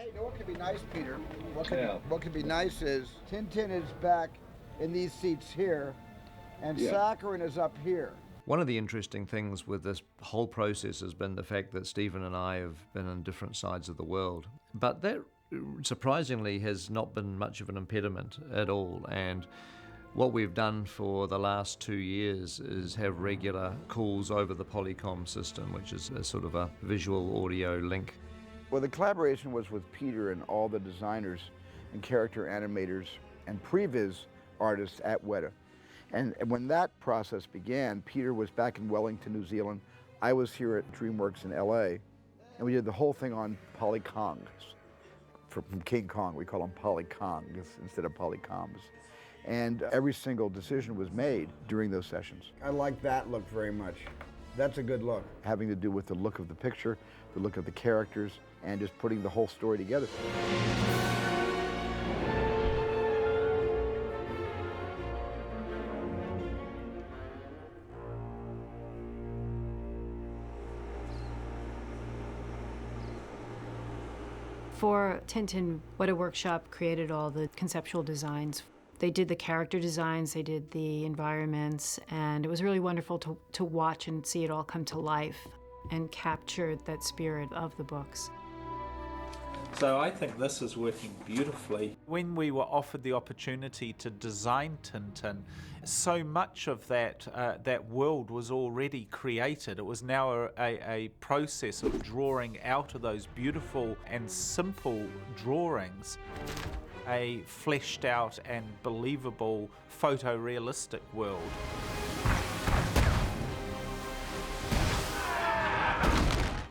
You know what could be nice, Peter? What could be nice is Tintin is back in these seats here, and Sakharine is up here. One of the interesting things with this whole process has been the fact that Stephen and I have been on different sides of the world. But that surprisingly has not been much of an impediment at all. And what we've done for the last 2 years is have regular calls over the Polycom system, which is a sort of a visual audio link. Well, the collaboration was with Peter and all the designers and character animators and previs artists at Weta. And when that process began, Peter was back in Wellington, New Zealand. I was here at DreamWorks in LA, and we did the whole thing on Polykongs. From King Kong, we call them Polykongs instead of Polycoms. And every single decision was made during those sessions. I like that look very much. That's a good look. Having to do with the look of the picture, the look of the characters, and just putting the whole story together. For Tintin, Weta Workshop created all the conceptual designs. They did the character designs, they did the environments, and it was really wonderful to watch and see it all come to life and capture that spirit of the books. So I think this is working beautifully. When we were offered the opportunity to design Tintin, so much of that world was already created. It was now a process of drawing out of those beautiful and simple drawings a fleshed out and believable photorealistic world.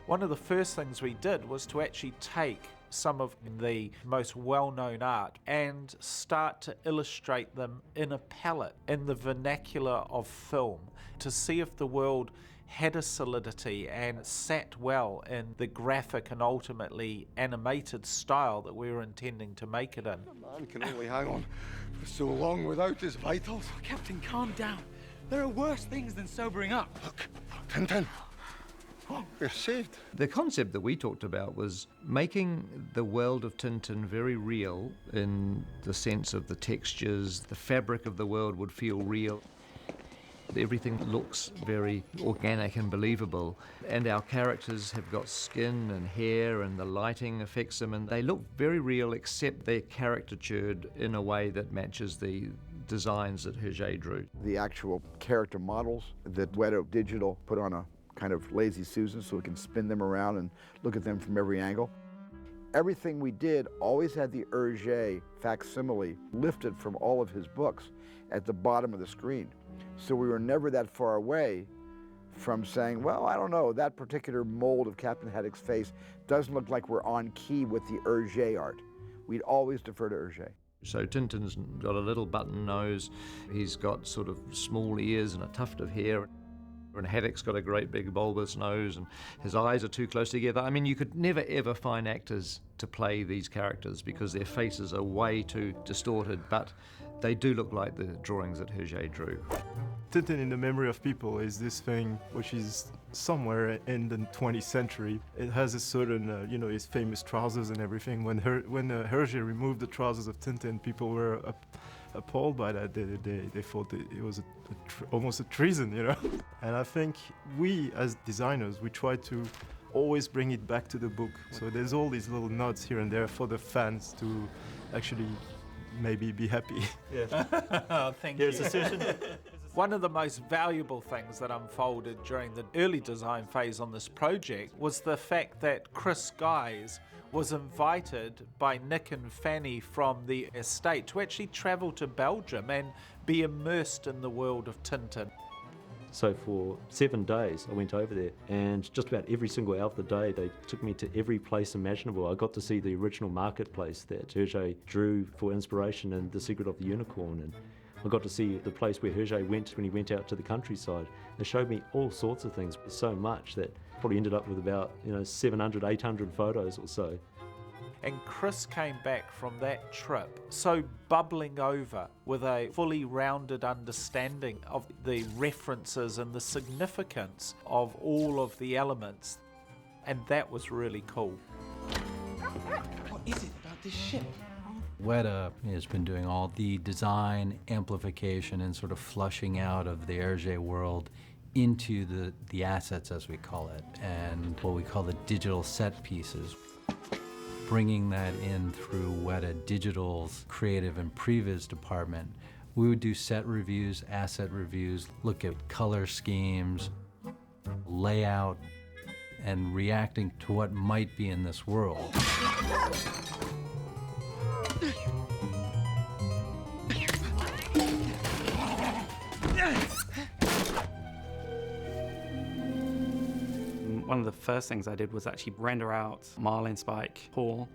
One of the first things we did was to actually take some of the most well-known art and start to illustrate them in a palette, in the vernacular of film, to see if the world had a solidity and sat well in the graphic and ultimately animated style that we were intending to make it in. A man can only hang on for so long without his vitals. Captain, calm down. There are worse things than sobering up. Look, Tintin. Oh, we're saved. The concept that we talked about was making the world of Tintin very real in the sense of the textures, the fabric of the world would feel real. Everything looks very organic and believable, and our characters have got skin and hair and the lighting affects them, and they look very real except they're caricatured in a way that matches the designs that Hergé drew. The actual character models that Weta Digital put on a kind of lazy Susan so we can spin them around and look at them from every angle. Everything we did always had the Hergé facsimile lifted from all of his books at the bottom of the screen. So we were never that far away from saying, well, I don't know, that particular mold of Captain Haddock's face doesn't look like we're on key with the Hergé art. We'd always defer to Hergé. So Tintin's got a little button nose, he's got sort of small ears and a tuft of hair. And Haddock's got a great big bulbous nose and his eyes are too close together. I mean, you could never ever find actors to play these characters because their faces are way too distorted, but they do look like the drawings that Hergé drew. Tintin in the memory of people is this thing which is somewhere in the 20th century. It has a certain, his famous trousers and everything. When Hergé removed the trousers of Tintin, people were appalled by that. They thought it was almost a treason, And I think we, as designers, we try to always bring it back to the book. So there's all these little nods here and there for the fans to actually maybe be happy. Yeah. Thank you. One of the most valuable things that unfolded during the early design phase on this project was the fact that Chris Guise was invited by Nick and Fanny from the estate to actually travel to Belgium and be immersed in the world of Tintin. So for 7 days I went over there, and just about every single hour of the day they took me to every place imaginable. I got to see the original marketplace that Hergé drew for inspiration in The Secret of the Unicorn, and I got to see the place where Hergé went when he went out to the countryside. They showed me all sorts of things, so much that probably ended up with about 700, 800 photos or so. And Chris came back from that trip so bubbling over with a fully rounded understanding of the references and the significance of all of the elements. And that was really cool. What is about this ship? Weta has been doing all the design, amplification, and sort of flushing out of the Hergé world into the assets, as we call it, and what we call the digital set pieces. Bringing that in through Weta Digital's creative and previs department, we would do set reviews, asset reviews, look at color schemes, layout, and reacting to what might be in this world. One of the first things I did was actually render out Marlinspike Hall,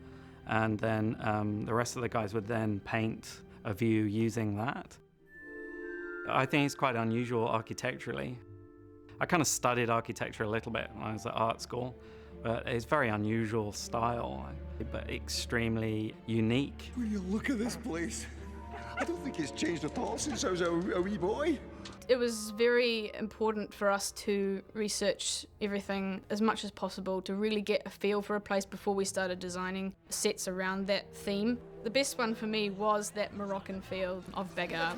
and then the rest of the guys would then paint a view using that. I think it's quite unusual architecturally. I kind of studied architecture a little bit when I was at art school, but it's very unusual style, but extremely unique. Will you look at this place? I don't think it's changed at all since I was a wee boy. It was very important for us to research everything as much as possible to really get a feel for a place before we started designing sets around that theme. The best one for me was that Moroccan field of Begar.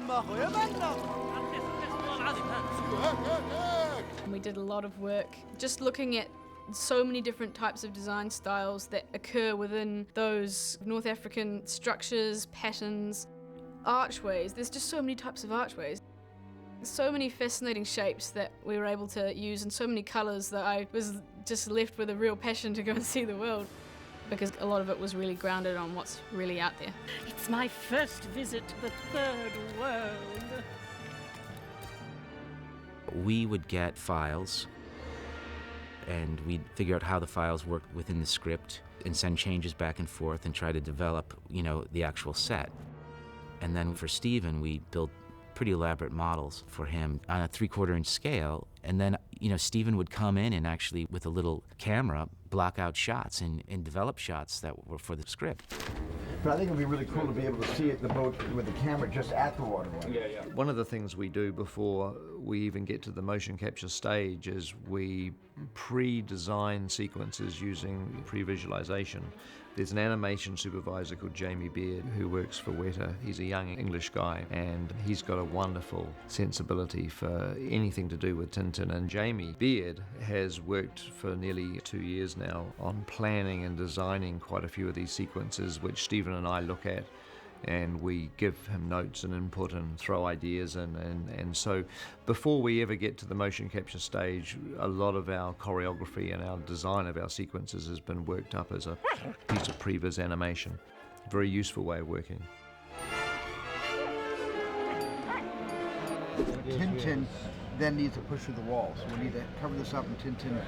We did a lot of work just looking at so many different types of design styles that occur within those North African structures, patterns, archways. There's just so many types of archways. So many fascinating shapes that we were able to use, and so many colours that I was just left with a real passion to go and see the world, because a lot of it was really grounded on what's really out there. It's my first visit to the third world. We would get files, and we'd figure out how the files worked within the script and send changes back and forth and try to develop, the actual set. And then for Steven, we built pretty elaborate models for him on a 3/4-inch scale, and then Steven would come in and actually with a little camera block out shots and develop shots that were for the script. But I think it'd be really cool to be able to see it, the boat with the camera just at the waterline. Yeah. One of the things we do before we even get to the motion capture stage is we pre-design sequences using pre-visualization. There's an animation supervisor called Jamie Beard who works for Weta. He's a young English guy, and he's got a wonderful sensibility for anything to do with Tintin. And Jamie Beard has worked for nearly 2 years now on planning and designing quite a few of these sequences, which Stephen and I look at, and we give him notes and input and throw ideas in. And so before we ever get to the motion capture stage, a lot of our choreography and our design of our sequences has been worked up as a piece of previs animation. Very useful way of working. Tintin then needs to push through the wall, so we need to cover this up, and Tintin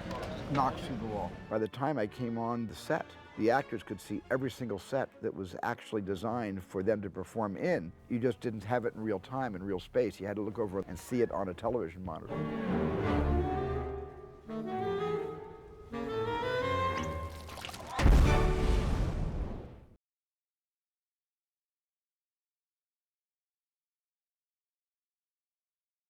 knocks through the wall. By the time I came on the set, the actors could see every single set that was actually designed for them to perform in. You just didn't have it in real time, in real space. You had to look over and see it on a television monitor.